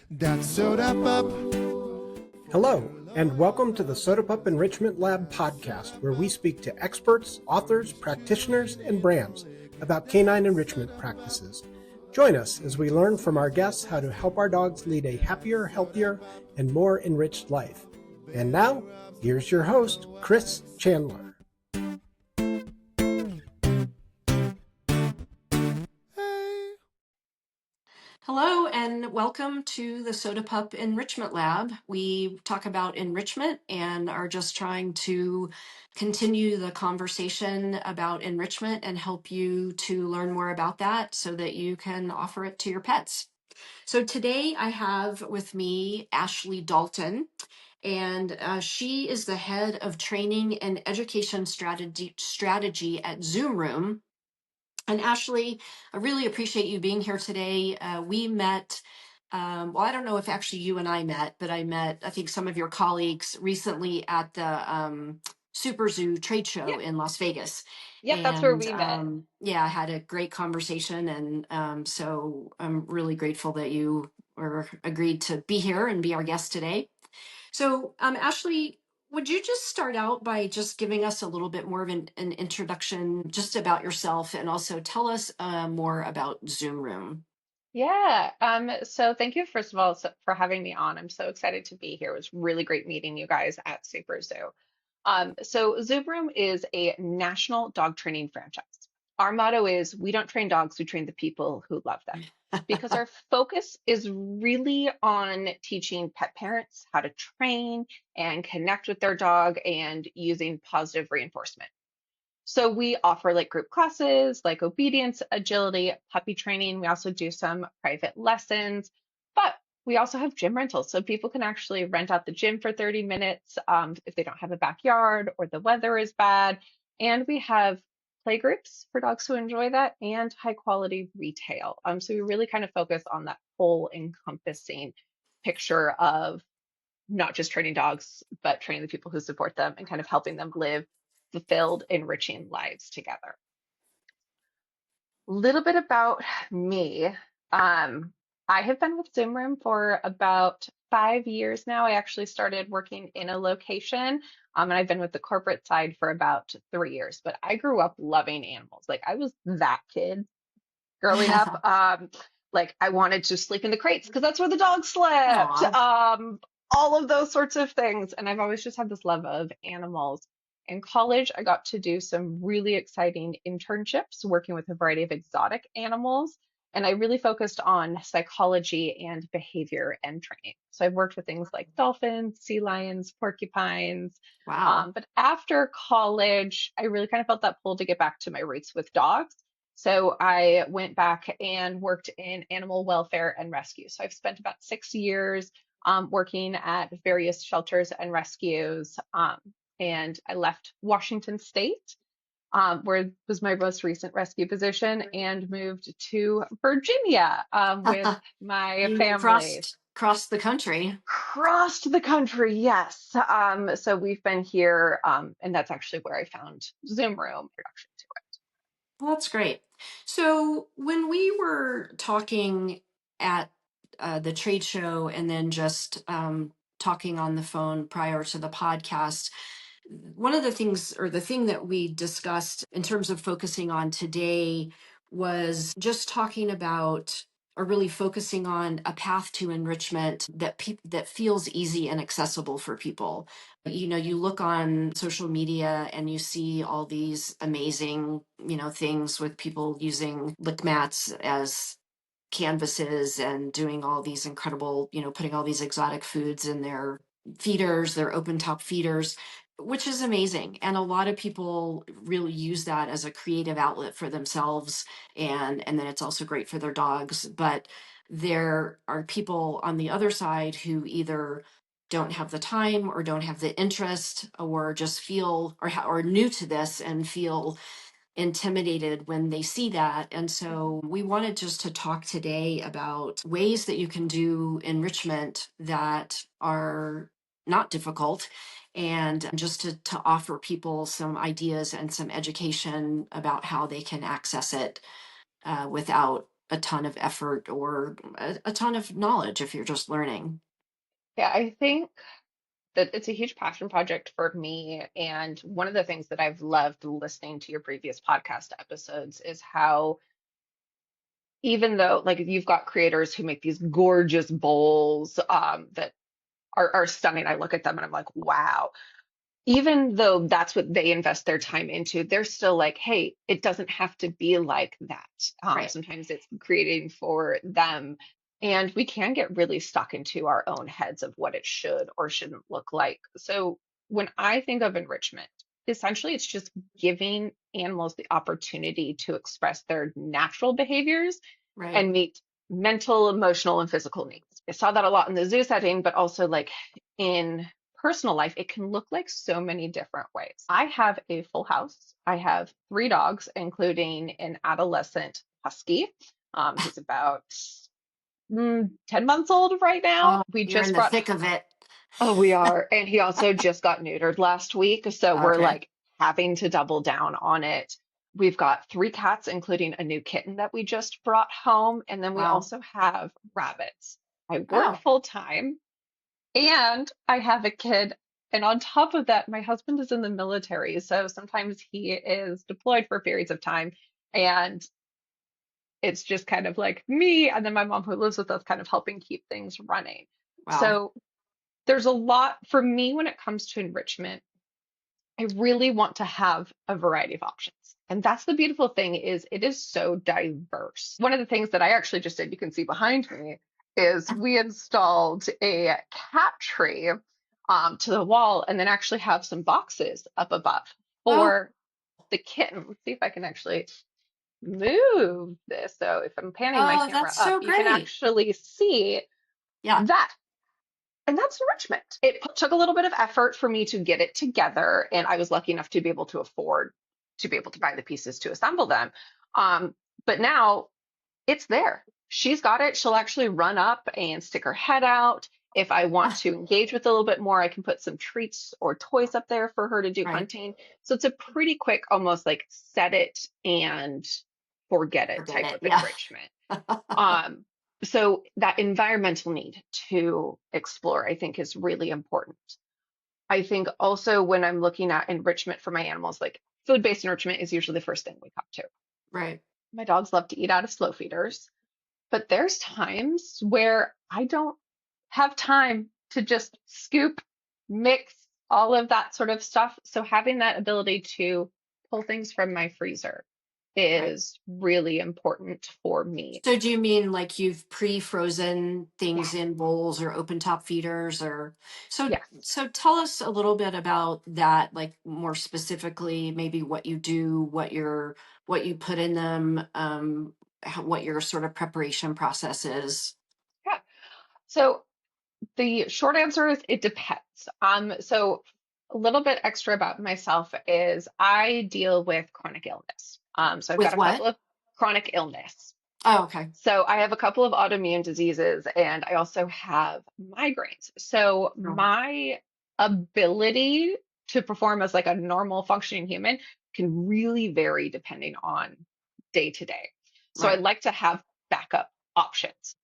That's Soda Pup. Hello, and welcome to the Soda Pup Enrichment Lab podcast, where we speak to experts, authors, practitioners, and brands about canine enrichment practices. Join us as we learn from our guests how to help our dogs lead a happier, healthier, and more enriched life. And now, here's your host, Chris Chandler. Hello and welcome to the Soda Pup Enrichment Lab. We talk about enrichment and are just trying to continue the conversation about enrichment and help you to learn more about that so that you can offer it to your pets. So today I have with me Ashley Dalton, and she is the head of training and education strategy at Zoom Room. And Ashley, I really appreciate you being here today. We met, well, I don't know if actually you and I met, but I met, I think, some of your colleagues recently at the Super Zoo trade show in Las Vegas. Yep, that's where And we met. yeah, I had a great conversation. And so I'm really grateful that you agreed to be here and be our guest today. So, Ashley, would you just start out by just giving us a little bit more of an introduction just about yourself and also tell us more about Zoom Room? Yeah. So thank you, first of all, for having me on. I'm so excited to be here. It was really great meeting you guys at Super Zoo. So Zoom Room is a national dog training franchise. Our motto is we don't train dogs, we train the people who love them. Because our focus is really on teaching pet parents how to train and connect with their dog and using positive reinforcement. So we offer like group classes, like obedience, agility, puppy training. We also do some private lessons, but we also have gym rentals. So people can actually rent out the gym for 30 minutes if they don't have a backyard or the weather is bad. And we have play groups for dogs who enjoy that and high quality retail. So we really kind of focus on that whole encompassing picture of not just training dogs, but training the people who support them and kind of helping them live fulfilled, enriching lives together. Little bit about me. I have been with Zoom Room for about 5 years now. I actually started working in a location, and I've been with the corporate side for about 3 years. But I grew up loving animals. Like I was that kid growing up. Like I wanted to sleep in the crates because that's where the dogs slept. Aw. All of those sorts of things. And I've always just had this love of animals. In college, I got to do some really exciting internships working with a variety of exotic animals. And I really focused on psychology and behavior and training. So I've worked with things like dolphins, sea lions, porcupines. Wow. But after college, I really kind of felt that pull to get back to my roots with dogs. So I went back and worked in animal welfare and rescue. So I've spent about 6 years working at various shelters and rescues. And I left Washington State, where was my most recent rescue position, and moved to Virginia with my You family. crossed the country. Crossed the country, yes. So we've been here, and that's actually where I found Zoom Room introduction to it. Well, that's great. So when we were talking at the trade show and then just talking on the phone prior to the podcast, one of the things or the thing that we discussed in terms of focusing on today was just talking about or really focusing on a path to enrichment that feels easy and accessible for people. You know, you look on social media and you see all these amazing, things with people using lick mats as canvases and doing all these incredible, putting all these exotic foods in their feeders, their open top feeders, which is amazing. And a lot of people really use that as a creative outlet for themselves. And then it's also great for their dogs. But there are people on the other side who either don't have the time or don't have the interest or just feel or are new to this and feel intimidated when they see that. And so we wanted just to talk today about ways that you can do enrichment that are not difficult and just to offer people some ideas and some education about how they can access it without a ton of effort or a ton of knowledge if you're just learning. Yeah, I think that it's a huge passion project for me. And one of the things that I've loved listening to your previous podcast episodes is how, even though like you've got creators who make these gorgeous bowls that are stunning, I look at them and I'm like, wow, even though that's what they invest their time into, they're still like, hey, it doesn't have to be like that. Right. Sometimes it's creating for them. And we can get really stuck into our own heads of what it should or shouldn't look like. So when I think of enrichment, essentially it's just giving animals the opportunity to express their natural behaviors Right. and meet mental, emotional, and physical needs. I saw that a lot in the zoo setting, but also like in personal life, it can look like so many different ways. I have a full house. I have 3 dogs, including an adolescent husky. He's about 10 months old right now. Oh, We you're in just the brought, thick of it. oh, we are. And he also just got neutered last week. So we're Okay. like having to double down on it. We've got 3 cats, including a new kitten that we just brought home. And then we Wow. also have rabbits. I work Oh, full time and I have a kid. And on top of that, my husband is in the military. So sometimes he is deployed for periods of time. And it's just kind of like me and then my mom who lives with us kind of helping keep things running. wow. So there's a lot for me when it comes to enrichment. I really want to have a variety of options. And that's the beautiful thing is it is so diverse. One of the things that I actually just did, you can see behind me, is we installed a cat tree to the wall and then actually have some boxes up above Oh, for the kitten. Let's see if I can actually move this. So if I'm panning my oh, camera that's up, so you can great. actually see Yeah. that. And that's enrichment. It took a little bit of effort for me to get it together, and I was lucky enough to be able to afford to be able to buy the pieces to assemble them. Um, but now it's there. She's got it. She'll actually run up and stick her head out. If I want Ah, to engage with it a little bit more, I can put some treats or toys up there for her to do right. hunting. So it's a pretty quick, almost like set it and forget it Forget type it. of Yeah. enrichment. Um, so that environmental need to explore, I think, is really important. I think also when I'm looking at enrichment for my animals, like food-based enrichment is usually the first thing we come to. Right. My dogs love to eat out of slow feeders, but there's times where I don't have time to just scoop, mix all of that sort of stuff. So having that ability to pull things from my freezer Right. is really important for me. So do you mean like you've pre-frozen things Yes, in bowls or open top feeders or yes. so tell us a little bit about that, like more specifically, maybe what you do, what you put in them, what your sort of preparation process is. Yeah. So the short answer is it depends. So a little bit extra about myself is I deal with chronic illness. So I've got With a couple what? of chronic illness. Oh, okay. So I have a couple of autoimmune diseases and I also have migraines. So Oh, my ability to perform as like a normal functioning human can really vary depending on day to day. So I right. like to have backup options.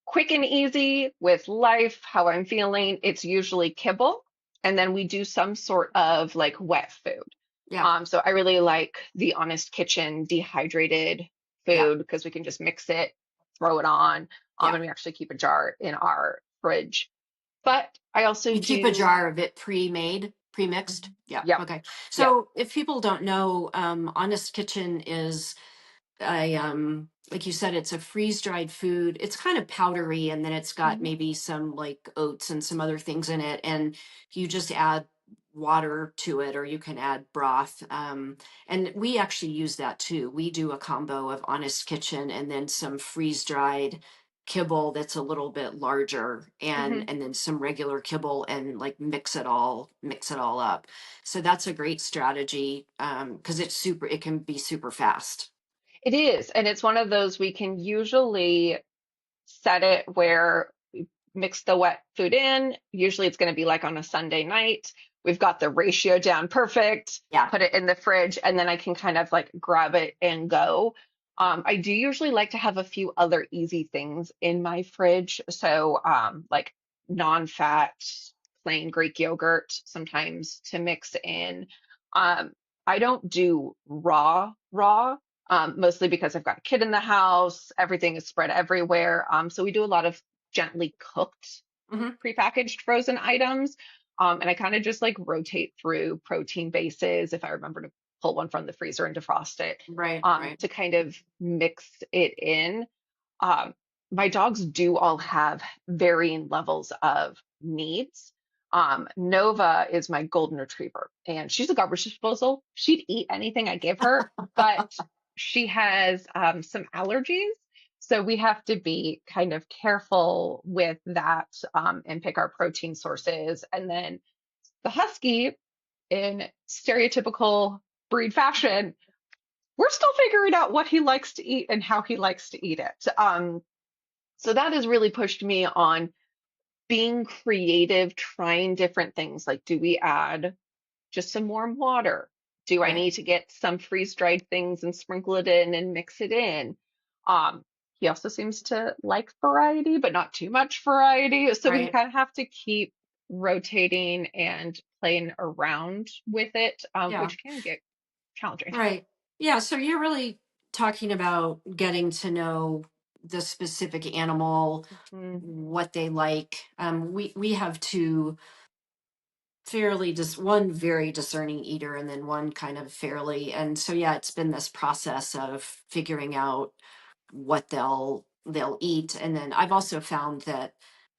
Quick and easy with life, how I'm feeling, it's usually kibble. And then we do some sort of like wet food. Yeah. So I really like the Honest Kitchen dehydrated Yeah. food because we can just mix it, throw it on, Yeah. and we actually keep a jar in our fridge. But I also You keep a do, jar of it pre-made, pre-mixed. Yeah. yep, Okay. yep, So if people don't know, Honest Kitchen is like you said, it's a freeze-dried food. It's kind of powdery, and then it's got mhm, maybe some like oats and some other things in it, and you just add water to it, or you can add broth. And we actually use that too. We do a combo of Honest Kitchen and then some freeze-dried kibble that's a little bit larger, mhm. and then some regular kibble, and like mix it all up. So that's a great strategy, because it can be super fast. It is. And it's one of those we can usually set it where we mix the wet food in. Usually it's going to be like on a Sunday night. We've got the ratio down perfect, Yeah. put it in the fridge, and then I can kind of like grab it and go. I do usually like to have a few other easy things in my fridge. So, like non-fat, plain Greek yogurt sometimes to mix in. Um, I don't do raw, mostly because I've got a kid in the house. Everything is spread everywhere. So we do a lot of gently cooked Hmm. prepackaged frozen items. And I kind of just like rotate through protein bases if I remember to pull one from the freezer and defrost it, Right, right, to kind of mix it in. Um, my dogs do all have varying levels of needs. Nova is my golden retriever, and she's a garbage disposal. She'd eat anything I give her, but she has some allergies. So we have to be kind of careful with that, and pick our protein sources. And then the husky, in stereotypical breed fashion, we're still figuring out what he likes to eat and how he likes to eat it. So that has really pushed me on being creative, trying different things. Like, do we add just some warm water? Do I right, need to get some freeze-dried things and sprinkle it in and mix it in? Um, he also seems to like variety, but not too much variety. So we right. kind of have to keep rotating and playing around with it, Yeah, which can get challenging. right. Yeah, so you're really talking about getting to know the specific animal, Mhm. what they like. We have two fairly just one very discerning eater and then one kind of fairly, and so yeah, it's been this process of figuring out what they'll eat. And then I've also found that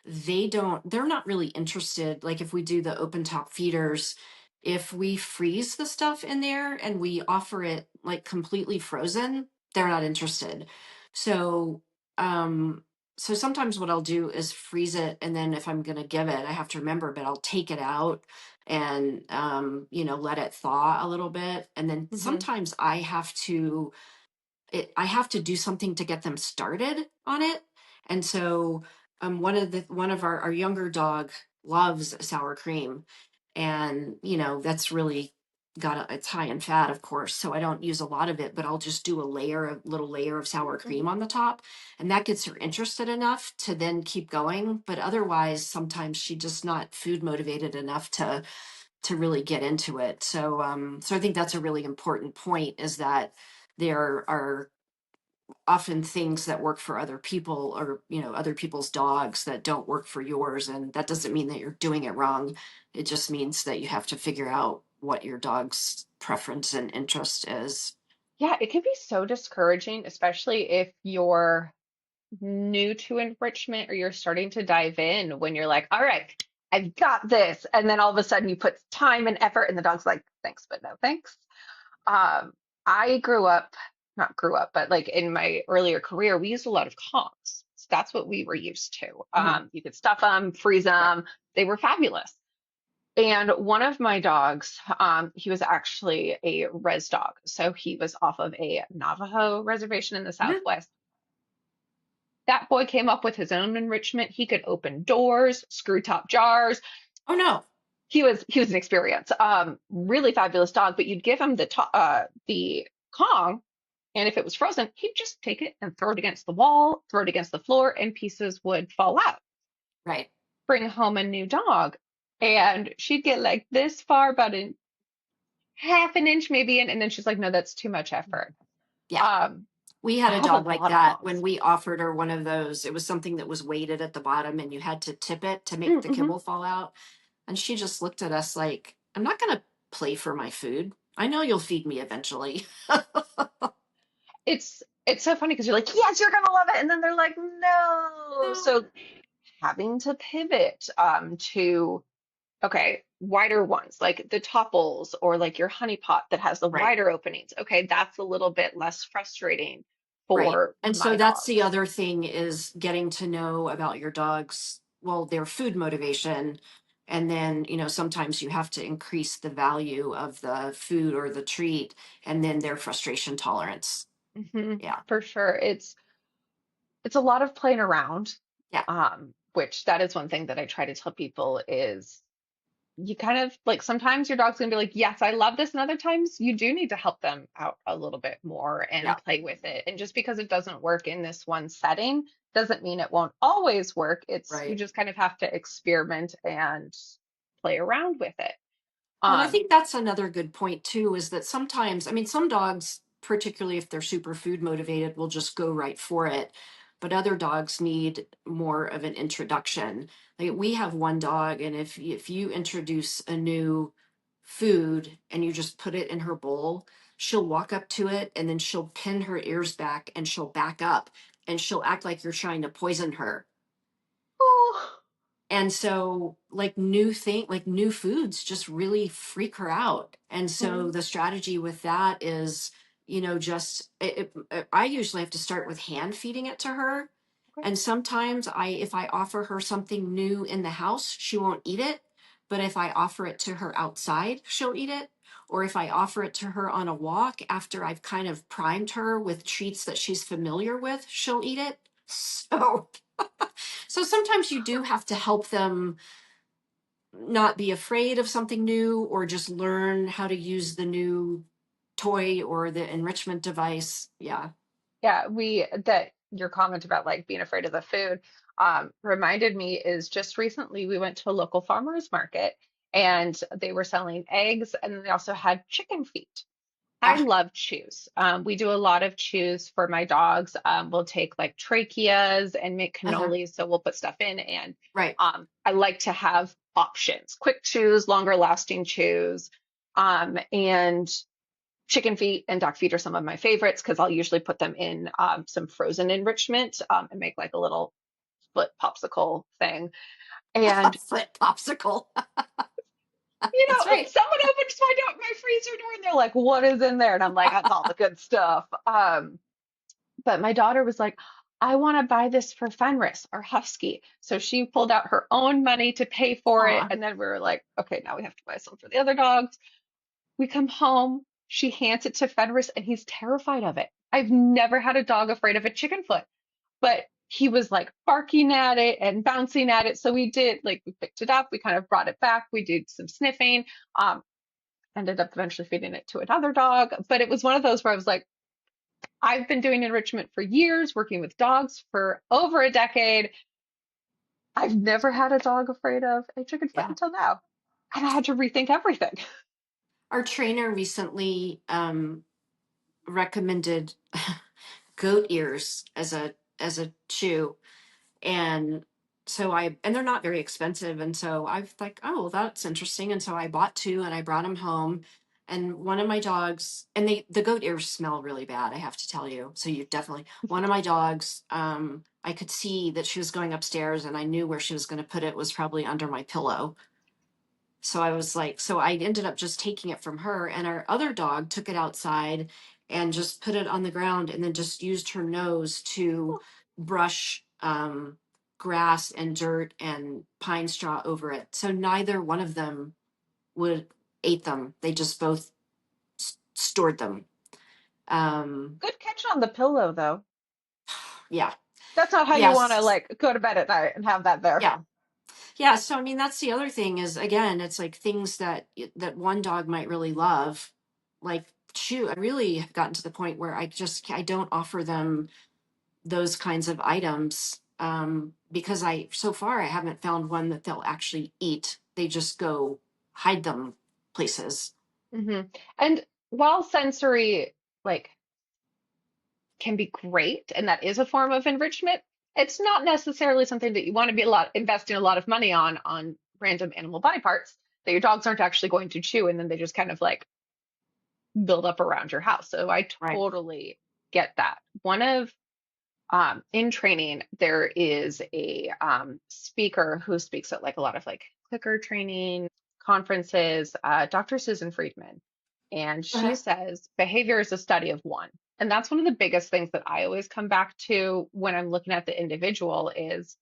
they're not really interested, like if we do the open top feeders, if we freeze the stuff in there and we offer it like completely frozen, they're not interested. So um so sometimes what I'll do is freeze it, and then if I'm going to give it, I have to remember, but I'll take it out and let it thaw a little bit, and then Mhm. sometimes I have to do something to get them started on it. And so one of our younger dog loves sour cream. And that's really it's high in fat, of course. So I don't use a lot of it, but I'll just do a little layer of sour cream Mhm. on the top. And that gets her interested enough to then keep going. But otherwise, sometimes she's just not food motivated enough to really get into it. So I think that's a really important point, is that there are often things that work for other people, or other people's dogs, that don't work for yours, and that doesn't mean that you're doing it wrong. It just means that you have to figure out what your dog's preference and interest is. Yeah, it can be so discouraging, especially if you're new to enrichment or you're starting to dive in, when you're like, all right, I've got this. And then all of a sudden you put time and effort, and the dog's like, thanks, but no thanks. Um, I grew up, not grew up, but like in my earlier career, we used a lot of Kongs. So that's what we were used to. Mhm. You could stuff them, freeze Right. them. They were fabulous. And one of my dogs, he was actually a res dog. So he was off of a Navajo reservation in the Mhm. Southwest. That boy came up with his own enrichment. He could open doors, screw top jars. Oh no. He was an experience. Really fabulous dog, but you'd give him the Kong, and if it was frozen, he'd just take it and throw it against the wall, throw it against the floor, and pieces would fall out. Right. Bring home a new dog, and she'd get like this far, about a half an inch maybe in, and then she's like, no, that's too much effort. Yeah. Um, We I had a have a dog like lot of that. When Kongs. we offered her one of those, it was something that was weighted at the bottom and you had to tip it to make the Mm-hmm. kibble fall out. And she just looked at us like, I'm not going to play for my food. I know you'll feed me eventually. It's so funny because you're like, yes, you're gonna love it, and then they're like, no. No. So having to pivot, to, okay, wider ones, like the topples or like your honey pot that has the Right. wider openings. Okay, that's a little bit less frustrating Right. for And so my that's the dogs. other thing, is getting to know about your dog's, well, their food motivation. And then, sometimes you have to increase the value of the food or the treat, and then their frustration tolerance. Hmm. Yeah. For sure. It's a lot of playing around, Yeah. which that is one thing that I try to tell people is you kind of like sometimes your dog's gonna be like, yes, I love this, and other times you do need to help them out a little bit more and Yeah, play with it. And just because it doesn't work in this one setting doesn't mean it won't always work. It's you right. just kind of have to experiment and play around with it. Well, and I Um, think that's another good point too, is that sometimes, I mean, some dogs, particularly if they're super food motivated, will just go right for it. But other dogs need more of an introduction. Like we have one dog, and if you introduce a new food and you just put it in her bowl, she'll walk up to it and then she'll pin her ears back and she'll back up and she'll act like you're trying to poison her. oh, And so like new foods just really freak her out. And so mhm, the strategy with that is, just I usually have to start with hand feeding it to her. okay. And sometimes if I offer her something new in the house, she won't eat it. But if I offer it to her outside, she'll eat it. Or if I offer it to her on a walk after I've kind of primed her with treats that she's familiar with, she'll eat it. So so sometimes you do have to help them not be afraid of something new or just learn how to use the new toy or the enrichment device. Yeah. Yeah, we that your comment about like being afraid of the food reminded me is just recently we went to a local farmers market and they were selling eggs and they also had chicken feet. I Ah, love chews. We do a lot of chews for my dogs. We'll take like tracheas and make uh-huh. cannolis, so we'll put stuff in. And Right. I like to have options, quick chews, longer lasting chews. And chicken feet and duck feet are some of my favorites because I'll usually put them in some frozen enrichment and make like a little split popsicle thing. And Foot popsicle. That's right. someone opens my freezer door and they're like, "What is in there?" And I'm like, "That's all the good stuff." But my daughter was like, "I want to buy this for Fenris, our husky." So she pulled out her own money to pay for it, Aw. and then we were like, "Okay, now we have to buy some for the other dogs." We come home, she hands it to Fenris, and he's terrified of it. I've never had a dog afraid of a chicken foot, but he was like barking at it and bouncing at it. So we did like we picked it up, we kind of brought it back, we did some sniffing, ended up eventually feeding it to another dog. But it was one of those where I was like, I've been doing enrichment for years, working with dogs for over a decade. I've never had a dog afraid of a chicken foot Yeah. until now. And I had to rethink everything. Our trainer recently recommended goat ears as a chew. And so and they're not very expensive. And so I was like, oh, well, that's interesting. And so I bought two and I brought them home. And one of my dogs, and the goat ears smell really bad, I have to tell you. So you definitely, one of my dogs, I could see that she was going upstairs and I knew where she was going to put it was probably under my pillow. So I was like, so I ended up just taking it from her, and our other dog took it outside and just put it on the ground and then just used her nose to brush grass and dirt and pine straw over it. So neither one of them would ate them. They just both stored them. Um, Good catch on the pillow, though. yeah. That's not how you want to Yes. like go to bed at night and have that there. Yeah. Yeah, so I mean that's the other thing is again, it's like things that one dog might really love. Like shoot, I really have gotten to the point where I don't offer them those kinds of items because I so far I haven't found one that they'll actually eat. They just go hide them places. Hmm. And while sensory like can be great, and that is a form of enrichment, it's not necessarily something that you want to be investing a lot of money on random animal body parts that your dogs aren't actually going to chew, and then they just kind of like build up around your house. So I Right. totally get that. One of in training, there is a speaker who speaks at like a lot of like clicker training conferences, Dr. Susan Friedman. And she Uh-huh. says behavior is a study of one. And that's one of the biggest things that I always come back to when I'm looking at the individual is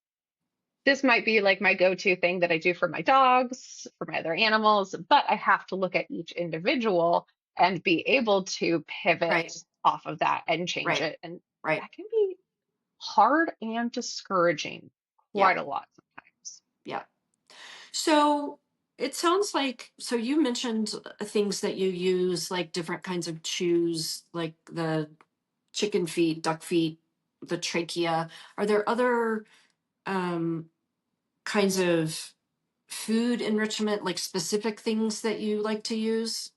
this might be like my go-to thing that I do for my dogs, for my other animals, but I have to look at each individual and be able to pivot Right. off of that and change Right. it. And Right. that can be hard and discouraging Yeah. quite a lot sometimes. Yeah. So It sounds like, so you mentioned things that you use, like different kinds of chews, like the chicken feet, duck feet, the trachea. Are there other um, kinds of food enrichment, like specific things that you like to use?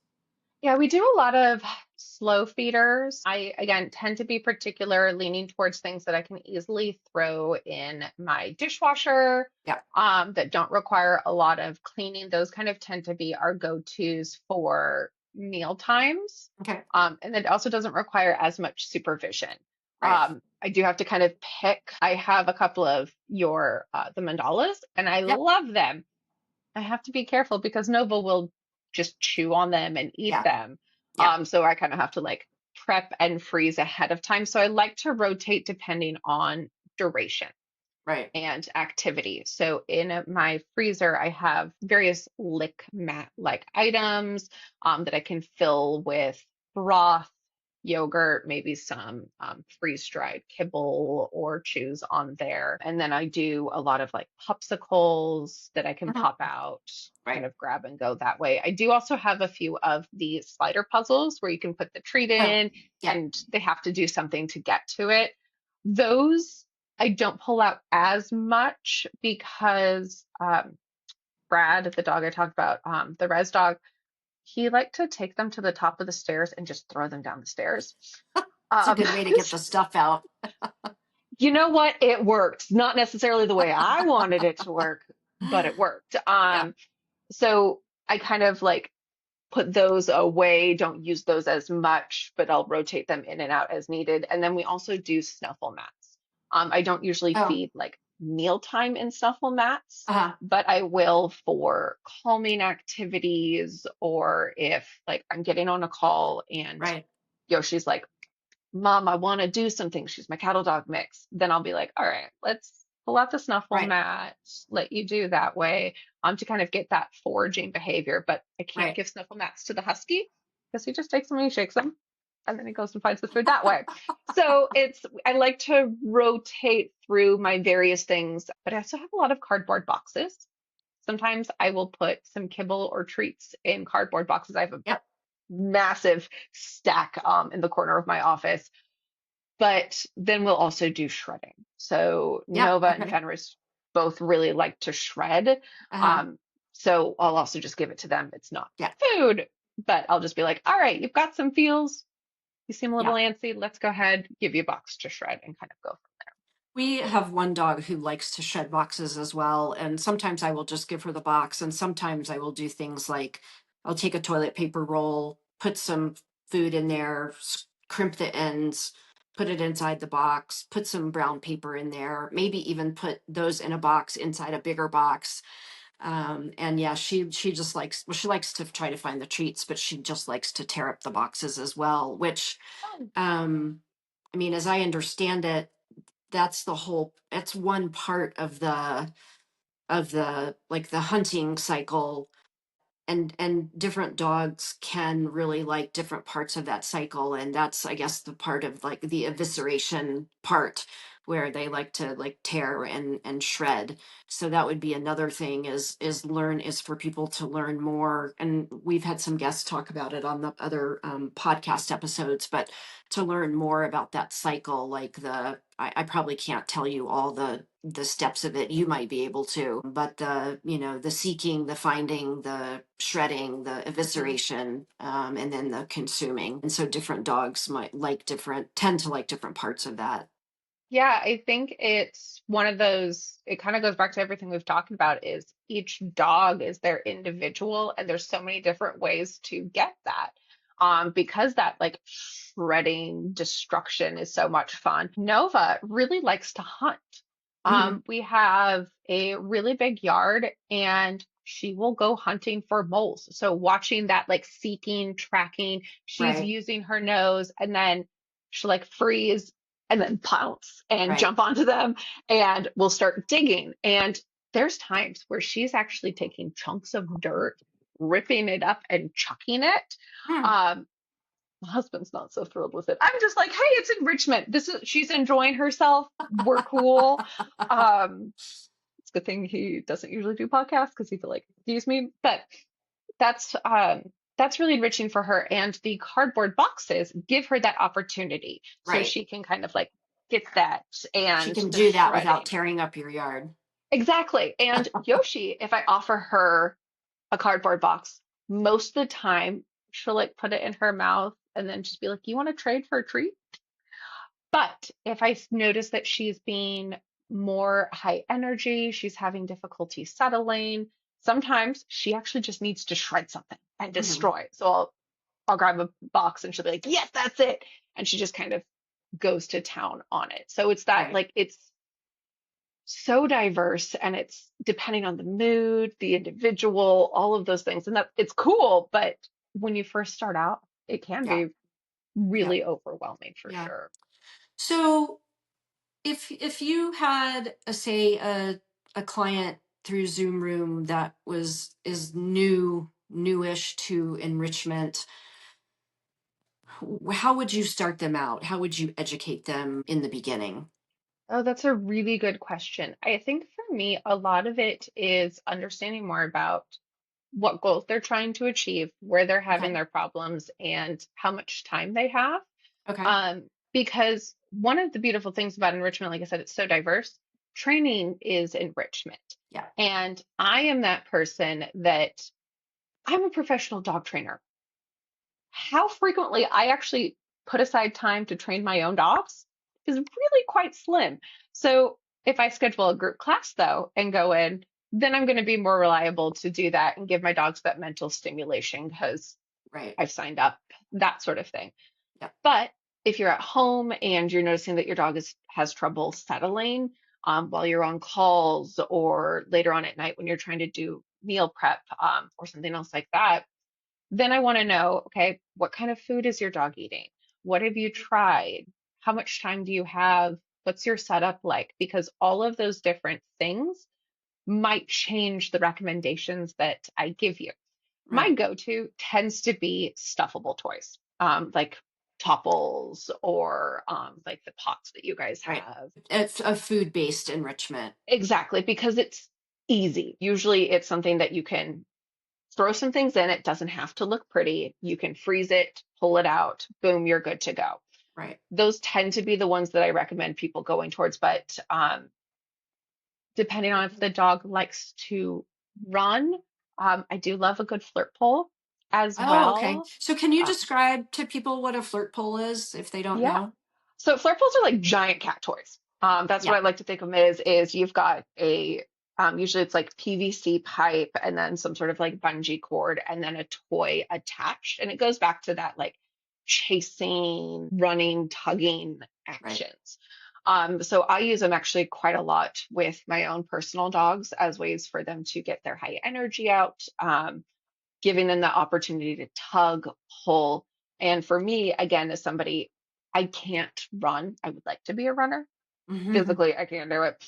Yeah, we do a lot of slow feeders. I, again, tend to be particular, leaning towards things that I can easily throw in my dishwasher, Yeah. that don't require a lot of cleaning. Those kind of tend to be our go-tos for meal times. Okay. And it also doesn't require as much supervision. Right. I do have to kind of pick. I have a couple of the mandalas, and I Yep. love them. I have to be careful because Nova will just chew on them and eat Yeah. them. Yeah. So I kind of have to like prep and freeze ahead of time. So I like to rotate depending on duration Right. and activity. So in my freezer, I have various lick mat like items that I can fill with broth, yogurt, maybe some freeze-dried kibble or chews on there. And then I do a lot of like popsicles that I can Mhm. pop out, kind Right. of grab and go that way. I do also have a few of the slider puzzles where you can put the treat Oh, in yeah. and they have to do something to get to it. Those I don't pull out as much because Brad, the dog I talked about, the res dog, he liked to take them to the top of the stairs and just throw them down the stairs. It's a Um, good way to get the stuff out. you know what? It worked. Not necessarily the way I wanted it to work, but it worked. Yeah. So I kind of like put those away, don't use those as much, but I'll rotate them in and out as needed. And then we also do snuffle mats. I don't usually Oh, feed like mealtime in snuffle mats, uh-huh. but I will for calming activities or if like I'm getting on a call and Right. Yoshi's like, Mom, I want to do something. She's my cattle dog mix. Then I'll be like, all right, let's pull out the snuffle Right. mat, let you do that way, to kind of get that foraging behavior. But I can't Right. give snuffle mats to the husky because he just takes them and he shakes them and then he goes and finds the food that way. So I like to rotate through my various things, but I also have a lot of cardboard boxes. Sometimes I will put some kibble or treats in cardboard boxes. I have a Yep. massive stack in the corner of my office. But then we'll also do shredding. So Yep. Nova and Okay. Fenris both really like to shred. Uh-huh. Um, so I'll also just give it to them. It's not Yeah. food, but I'll just be like, all right, you've got some feels. You seem a little Yeah. antsy. Let's go ahead, give you a box to shred and kind of go. We have one dog who likes to shed boxes as well. And sometimes I will just give her the box. And sometimes I will do things like I'll take a toilet paper roll, put some food in there, crimp the ends, put it inside the box, put some brown paper in there, maybe even put those in a box inside a bigger box. And yeah, she just likes, well, she likes to try to find the treats, but she just likes to tear up the boxes as well, which Oh, um I mean, as I understand it, that's one part of the like the hunting cycle, and different dogs can really like different parts of that cycle, and that's, I guess, the part of like the evisceration part where they like to like tear and shred. So that would be another thing, is for people to learn more, and we've had some guests talk about it on the other podcast episodes, but to learn more about that cycle, like I probably can't tell you all the steps of it. You might be able to, but the seeking, the finding, the shredding, the mhm. evisceration, and then the consuming. And so different dogs tend to like different parts of that. Yeah, I think it's one of those, it kind of goes back to everything we've talked about is each dog is their individual and there's so many different ways to get that. Because that like shredding destruction is so much fun. Nova really likes to hunt. Mhm. We have a really big yard and she will go hunting for moles. So watching that like seeking, tracking, she's Right, using her nose and then she'll like freeze and then pounce and right. jump onto them and we'll start digging. And there's times where she's actually taking chunks of dirt, ripping it up and chucking it. Hmm. Um, my husband's not so thrilled with it. I'm just like, hey, it's enrichment. She's enjoying herself. We're cool. Um, It's a good thing he doesn't usually do podcasts because he'd be like, excuse me. But that's that's really enriching for her. And the cardboard boxes give her that opportunity so Right. she can kind of like get that She and can the do that without shredding. tearing up your yard. Exactly. And Yoshi, if I offer her a cardboard box, most of the time she'll like put it in her mouth and then just be like, "You want to trade for a treat?" But if I notice that she's being more high energy, she's having difficulty settling, sometimes she actually just needs to shred something and Mhm. destroy. So I'll grab a box and she'll be like, "Yes, that's it." And she just kind of goes to town on it. So it's that Right. like it's so diverse and it's depending on the mood, the individual, all of those things. And that it's cool, but when you first start out, it can Yeah. be Yeah. really overwhelming for Yeah. sure. So if you had say a client through Zoom Room that is newish to enrichment, how would you start them out? How would you educate them in the beginning? Oh, that's a really good question. I think for me, a lot of it is understanding more about what goals they're trying to achieve, where they're having Okay. their problems, and how much time they have. Okay. Because one of the beautiful things about enrichment, like I said, it's so diverse. Training is enrichment. Yeah. And I am that person that I'm a professional dog trainer. How frequently I actually put aside time to train my own dogs is really quite slim. So if I schedule a group class though and go in, then I'm going to be more reliable to do that and give my dogs that mental stimulation because Right. I've signed up, that sort of thing. Yeah. But if you're at home and you're noticing that your dog has trouble settling while you're on calls or later on at night when you're trying to do meal prep or something else like that, then I want to know, okay, what kind of food is your dog eating? What have you tried? How much time do you have? What's your setup like? Because all of those different things might change the recommendations that I give you. My Right. go-to tends to be stuffable toys, like topples or like the pots that you guys Right. have. It's a food-based enrichment. Exactly, because it's easy. Usually it's something that you can throw some things in. It doesn't have to look pretty. You can freeze it, pull it out, boom, you're good to go. Right. Those tend to be the ones that I recommend people going towards, but depending on if the dog likes to run, I do love a good flirt pole as Oh, okay. well. So can you Uh, describe to people what a flirt pole is if they don't yeah. know? So flirt poles are like giant cat toys. That's what Yeah. I like to think of them is you've got a usually it's like PVC pipe and then some sort of like bungee cord and then a toy attached. And it goes back to that like chasing, running, tugging Right. actions. So I use them actually quite a lot with my own personal dogs as ways for them to get their high energy out, giving them the opportunity to tug, pull. And for me, again, as somebody, I can't run. I would like to be a runner. Hmm. Physically, I can't do it.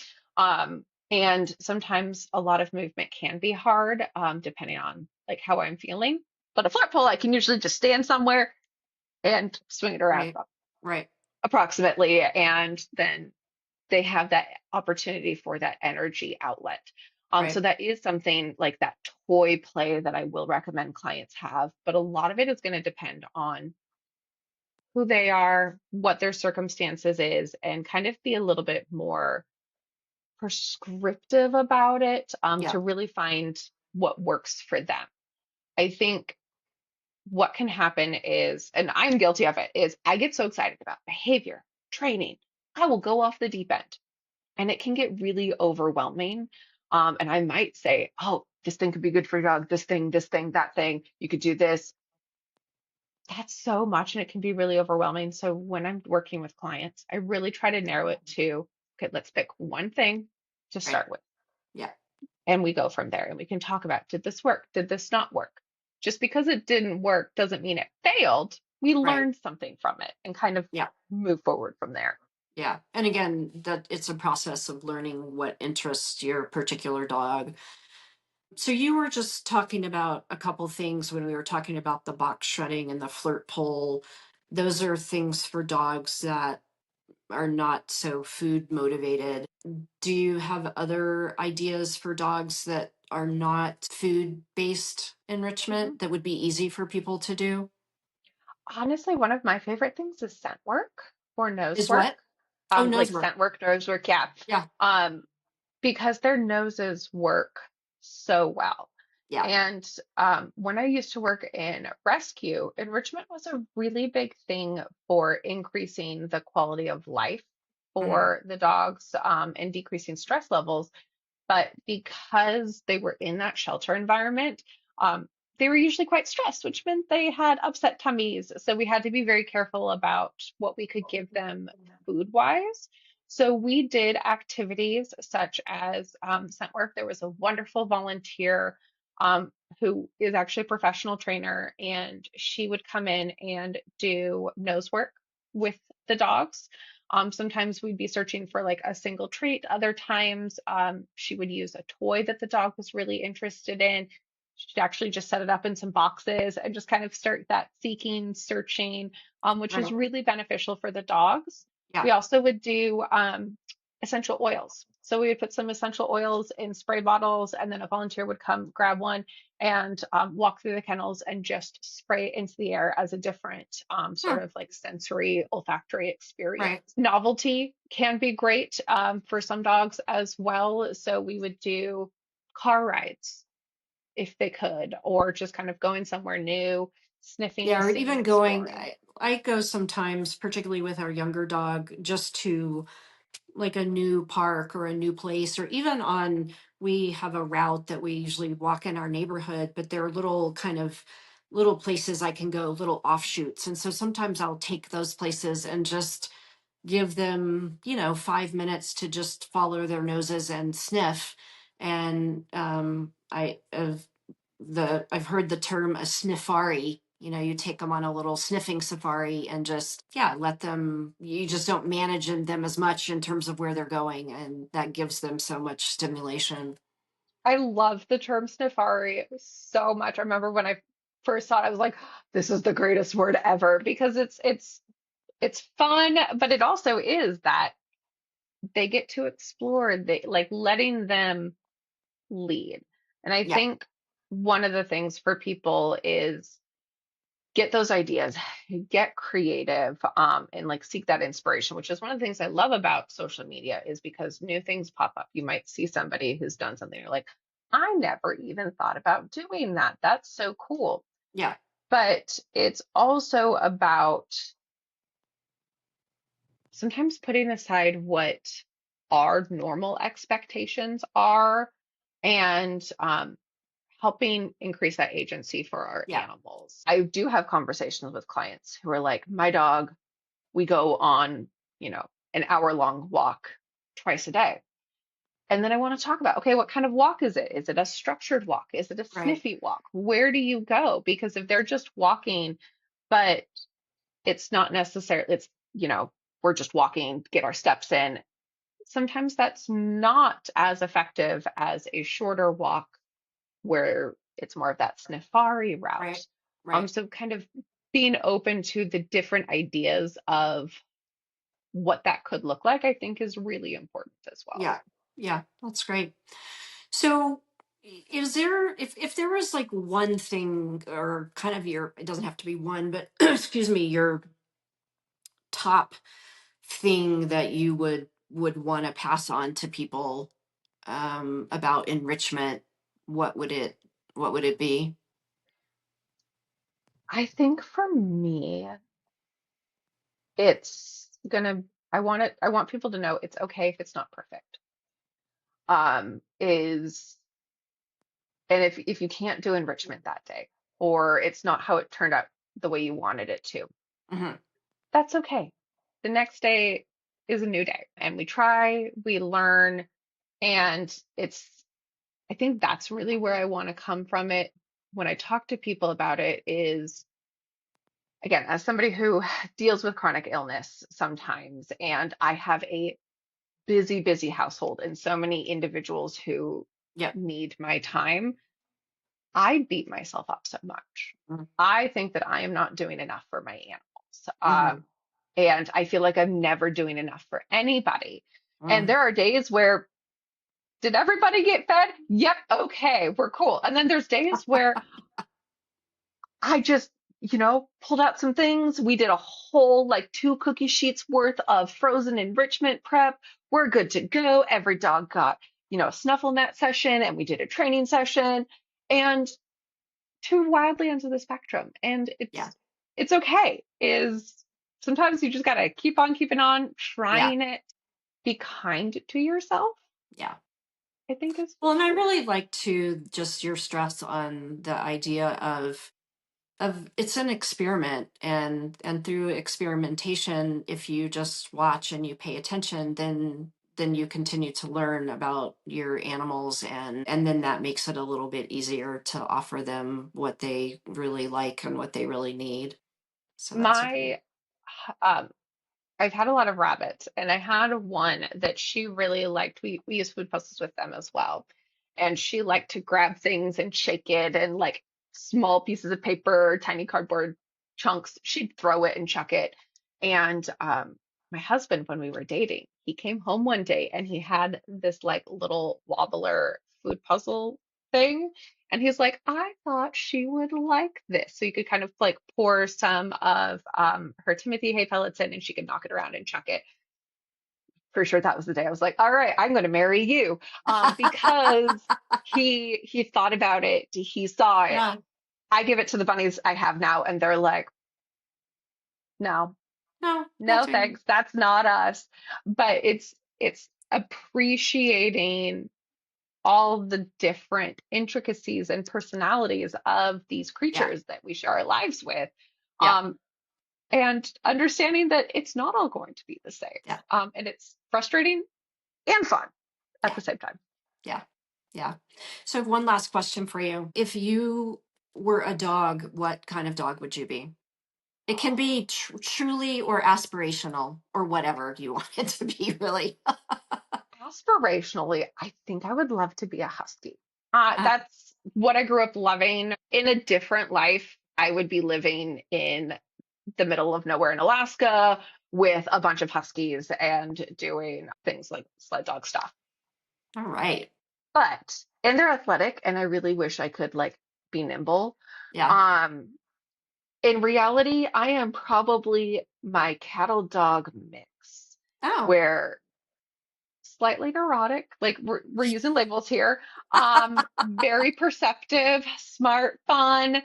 And sometimes a lot of movement can be hard, depending on like how I'm feeling. But a flat pole, I can usually just stand somewhere and swing it around Right. Right. approximately, and then they have that opportunity for that energy outlet. So Right. that is something like that toy play that I will recommend clients have, but a lot of it is going to depend on who they are, what their circumstances is, and kind of be a little bit more prescriptive about it Yeah. to really find what works for them. I think what can happen is, and I'm guilty of it, is I get so excited about behavior, training, I will go off the deep end and it can get really overwhelming. And I might say, oh, this thing could be good for your dog, this thing, that thing. You could do this. That's so much, and it can be really overwhelming. So when I'm working with clients, I really try to narrow it to, okay, let's pick one thing to Right. start with. Yeah. And we go from there and we can talk about, did this work? Did this not work? Just because it didn't work doesn't mean it failed. We Right. learned something from it and kind of Yeah. move forward from there. Yeah. And again, that it's a process of learning what interests your particular dog. So you were just talking about a couple things when we were talking about the box shredding and the flirt pole. Those are things for dogs that are not so food motivated. Do you have other ideas for dogs that are not food based Mhm. enrichment that would be easy for people to do? Honestly, one of my favorite things is scent work or nose Is what? work. Oh, nose Like work. scent work, nose work, yeah. Yeah. Um, because their noses work so well. Yeah. And when I used to work in rescue, enrichment was a really big thing for increasing the quality of life Mhm. for the dogs, and decreasing stress levels. But because they were in that shelter environment, um, they were usually quite stressed, which meant they had upset tummies. So we had to be very careful about what we could give them food wise. So we did activities such as scent work. There was a wonderful volunteer who is actually a professional trainer, and she would come in and do nose work with the dogs. Sometimes we'd be searching for like a single treat. Other times, she would use a toy that the dog was really interested in. She'd actually just set it up in some boxes and just kind of start that seeking, searching, which was Right. really beneficial for the dogs. Yeah. We also would do essential oils. So we would put some essential oils in spray bottles, and then a volunteer would come grab one and walk through the kennels and just spray it into the air as a different Hmm. sort of like sensory olfactory experience. Right. Novelty can be great for some dogs as well. So we would do car rides if they could, or just kind of going somewhere new, sniffing, Yeah. Or seeing, even going, exploring. I go sometimes, particularly with our younger dog, just to like a new park or a new place, or even on, we have a route that we usually walk in our neighborhood, but there are little kind of little places I can go, little offshoots. And so sometimes I'll take those places and just give them, 5 minutes to just follow their noses and sniff. And I've heard the term a sniffari. You take them on a little sniffing safari and just, yeah, let them, you just don't manage them as much in terms of where they're going. And that gives them so much stimulation. I love the term sniffari so much. I remember when I first saw it, I was like, this is the greatest word ever because it's fun, but it also is that they get to explore, they like letting them lead. And I Yeah. think one of the things for people is get those ideas, get creative, and like seek that inspiration, which is one of the things I love about social media is because new things pop up. You might see somebody who's done something, you're like, I never even thought about doing that. That's so cool. Yeah. But it's also about sometimes putting aside what our normal expectations are and helping increase that agency for our Yeah. animals. I do have conversations with clients who are like, my dog, we go on, an hour-long walk twice a day. And then I want to talk about, okay, what kind of walk is it? Is it a structured walk? Is it a Right. sniffy walk? Where do you go? Because if they're just walking, but it's not necessarily, we're just walking, get our steps in. Sometimes that's not as effective as a shorter walk where it's more of that safari Right. route. Right. So kind of being open to the different ideas of what that could look like, I think is really important as well. Yeah. Yeah. That's great. So, is there, if there was like one thing, or kind of your, it doesn't have to be one, but excuse me, your top thing that you would want to pass on to people about enrichment, what would it be? I think for me, it's gonna, I want people to know it's okay if it's not perfect. Is and if you can't do enrichment that day, or it's not how it turned out the way you wanted it to, Hmm. that's okay. The next day is a new day, and we try, we learn, and I think that's really where I want to come from it when I talk to people about it is, again, as somebody who deals with chronic illness sometimes, and I have a busy, busy household and so many individuals who Yeah. need my time, I beat myself up so much. Mm-hmm. I think that I am not doing enough for my animals. Mm-hmm. And I feel like I'm never doing enough for anybody. And Mm. there are days where, did everybody get fed? Yep, okay, we're cool. And then there's days where I just, pulled out some things. We did a whole like 2 cookie sheets worth of frozen enrichment prep. We're good to go. Every dog got, a snuffle net session, and we did a training session, and two wildly ends of the spectrum. And Yeah. it's okay. Is sometimes you just gotta keep on keeping on, Yeah. trying it. Be kind to yourself, Yeah. I think is Well, and I important. really like to just your stress on the idea of it's an experiment, and through experimentation, if you just watch and you pay attention, then you continue to learn about your animals, and then that makes it a little bit easier to offer them what they really like and what they really need. So that's a great. My um I've had a lot of rabbits, and I had one that she really liked. We use food puzzles with them as well. And she liked to grab things and shake it, and like small pieces of paper, tiny cardboard chunks, she'd throw it and chuck it. And my husband, when we were dating, he came home one day and he had this like little wobbler food puzzle thing. And he's like, I thought she would like this. So you could kind of like pour some of her Timothy hay pellets in, and she could knock it around and chuck it. For sure, that was the day I was like, all right, I'm going to marry you. Because he thought about it, he saw it. Yeah. I give it to the bunnies I have now, and they're like, no, No, no, that's right. thanks, that's not us. But it's appreciating all the different intricacies and personalities of these Yeah. creatures that we share our lives with. Yeah. Um, and understanding that it's not all going to be the same. Yeah. And it's frustrating and fun at Yeah. the same time. Yeah. Yeah. So I have one last question for you. If you were a dog, what kind of dog would you be? It can be truly or aspirational or whatever you want it to be, really. Aspirationally, I think I would love to be a husky. Uh, That's what I grew up loving. In a different life, I would be living in the middle of nowhere in Alaska with a bunch of huskies and doing things like sled dog stuff. all right. And they're athletic, and I really wish I could like be nimble. Yeah. Um, in reality, I am probably my cattle dog mix, Oh, where slightly neurotic, like we're using labels here. Very perceptive, smart, fun,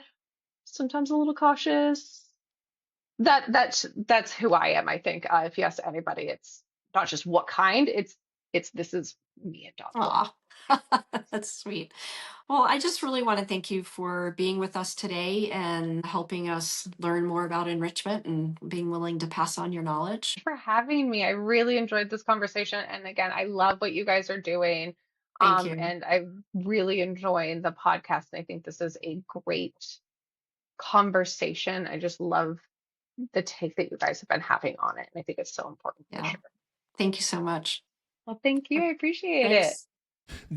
sometimes a little cautious. That's who I am, I think. If you ask anybody, it's not just what kind, it's this is me in dog form. aw. That's sweet. Well, I just really want to thank you for being with us today and helping us learn more about enrichment and being willing to pass on your knowledge. For having me. I really enjoyed this conversation. And again, I love what you guys are doing. Thank you. And I'm really enjoying the podcast. And I think this is a great conversation. I just love the take that you guys have been having on it. And I think it's so important for Yeah. sure. Thank you so much. Well, thank you. I appreciate it.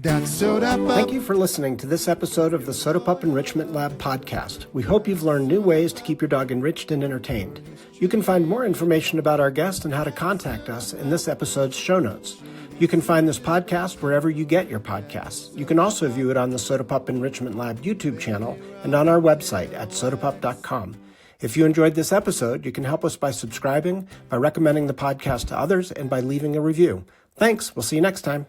Thanks. Thank you for listening to this episode of the Soda Pup Enrichment Lab podcast. We hope you've learned new ways to keep your dog enriched and entertained. You can find more information about our guest and how to contact us in this episode's show notes. You can find this podcast wherever you get your podcasts. You can also view it on the Soda Pup Enrichment Lab YouTube channel and on our website at sodapup.com. If you enjoyed this episode, you can help us by subscribing, by recommending the podcast to others, and by leaving a review. Thanks. We'll see you next time.